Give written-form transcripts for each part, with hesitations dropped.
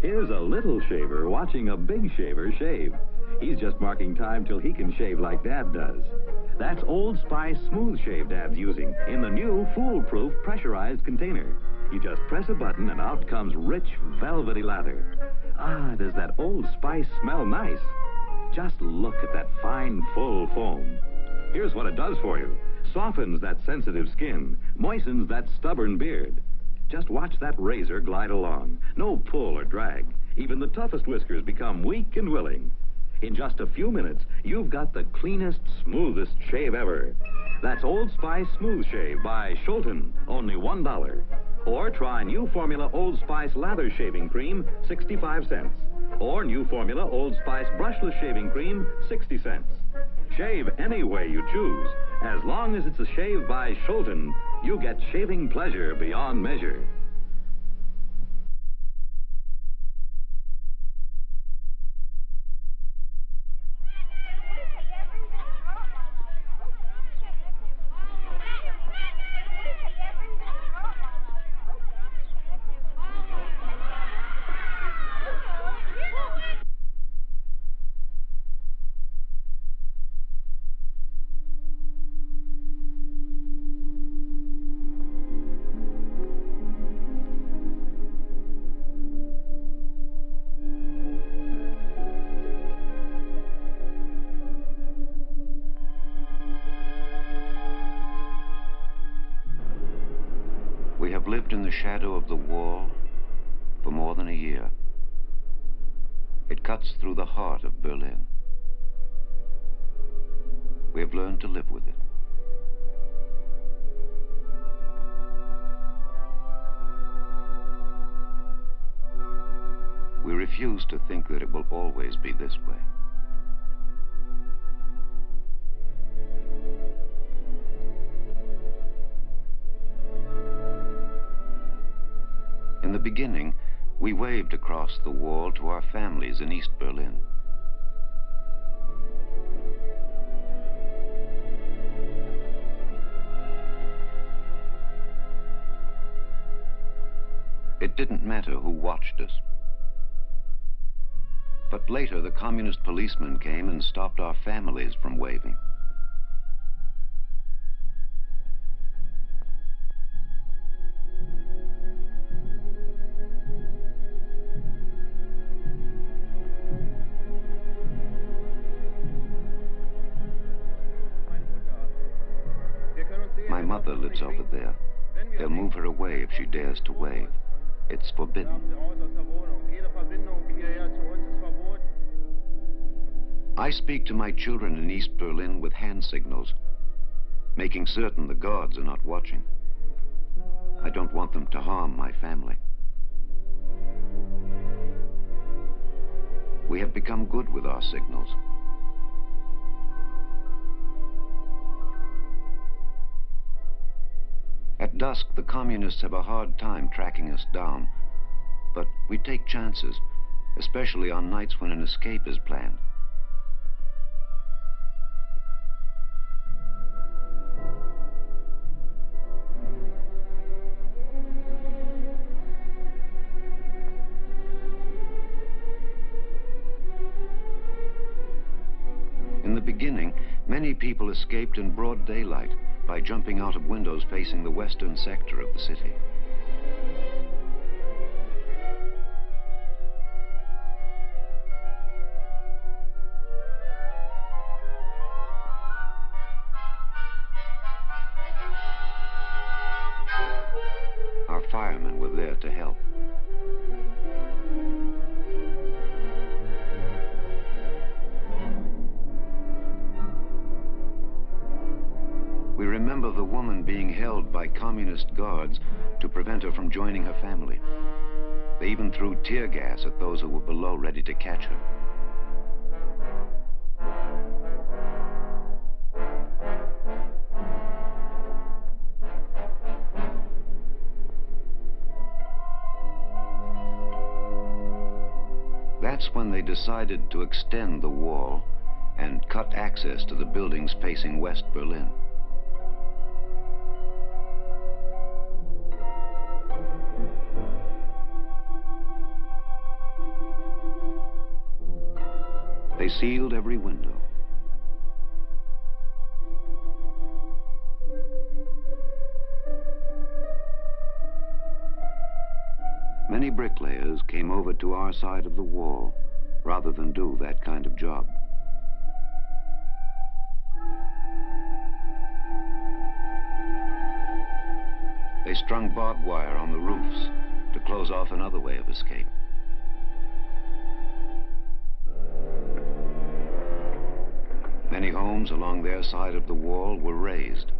Here's a little shaver watching a big shaver shave. He's just marking time till he can shave like Dad does. That's Old Spice Smooth Shave Dad's using in the new foolproof pressurized container. You just press a button and out comes rich, velvety lather. Ah, does that Old Spice smell nice? Just look at that fine, full foam. Here's what it does for you. Softens that sensitive skin, moistens that stubborn beard. Just watch that razor glide along. No pull or drag. Even the toughest whiskers become weak and willing. In just a few minutes, you've got the cleanest, smoothest shave ever. That's Old Spice Smooth Shave by Schulten, only $1. Or try new formula Old Spice Lather Shaving Cream, 65 cents. Or new formula Old Spice Brushless Shaving Cream, 60 cents. Shave any way you choose. As long as it's a shave by Schulten, you get shaving pleasure beyond measure. We have lived in the shadow of the wall for more than a year. It cuts through the heart of Berlin. We have learned to live with it. We refuse to think that it will always be this way. In the beginning, we waved across the wall to our families in East Berlin. It didn't matter who watched us. But later, the communist policemen came and stopped our families from waving. My mother lives over there. They'll move her away if she dares to wave. It's forbidden. I speak to my children in East Berlin with hand signals, making certain the guards are not watching. I don't want them to harm my family. We have become good with our signals. At dusk, the communists have a hard time tracking us down, but we take chances, especially on nights when an escape is planned. In the beginning, many people escaped in broad daylight by jumping out of windows facing the western sector of the city. Our firemen were there to help. We remember the woman being held by communist guards to prevent her from joining her family. They even threw tear gas at those who were below, ready to catch her. That's when they decided to extend the wall and cut access to the buildings facing West Berlin. They sealed every window. Many bricklayers came over to our side of the wall rather than do that kind of job. They strung barbed wire on the roofs to close off another way of escape. Many homes along their side of the wall were razed.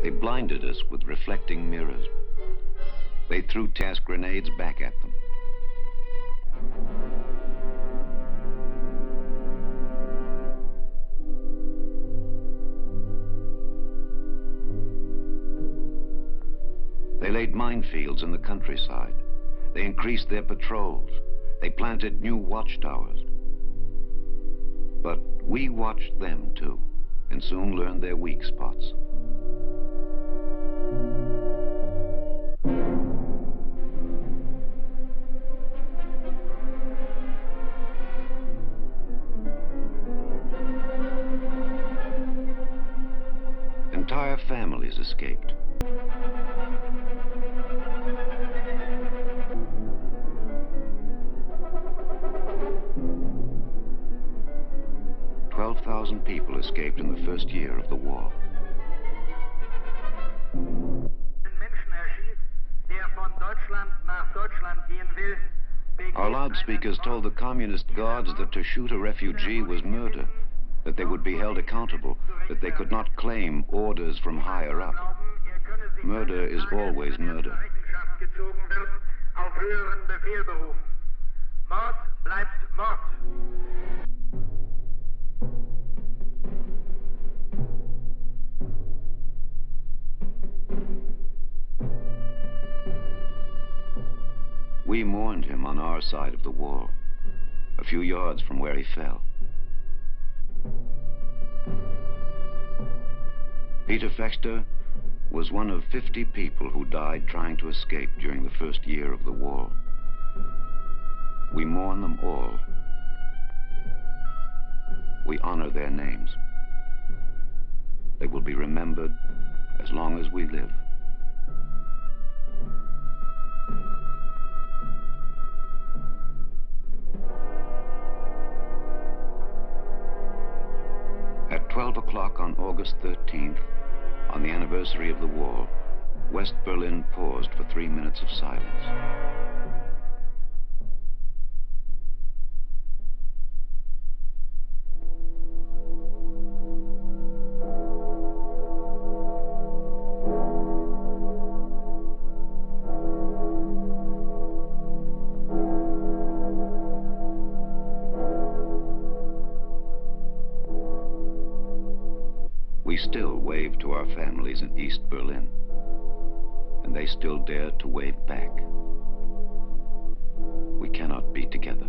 They blinded us with reflecting mirrors. They threw gas grenades back at them. They laid minefields in the countryside. They increased their patrols. They planted new watchtowers. But we watched them too, and soon learned their weak spots. Entire families escaped. "12,000 people escaped in the first year of the war. Our loudspeakers told the communist guards that to shoot a refugee was murder, that they would be held accountable, that they could not claim orders from higher up. Murder is always murder. Mord bleibt Mord. We mourned him on our side of the wall, a few yards from where he fell. Peter Fechter was one of 50 people who died trying to escape during the first year of the war. We mourn them all. We honor their names. They will be remembered as long as we live. At 12 o'clock on August 13th, on the anniversary of the war, West Berlin paused for 3 minutes of silence. We still wave to our families in East Berlin, and they still dare to wave back. We cannot be together.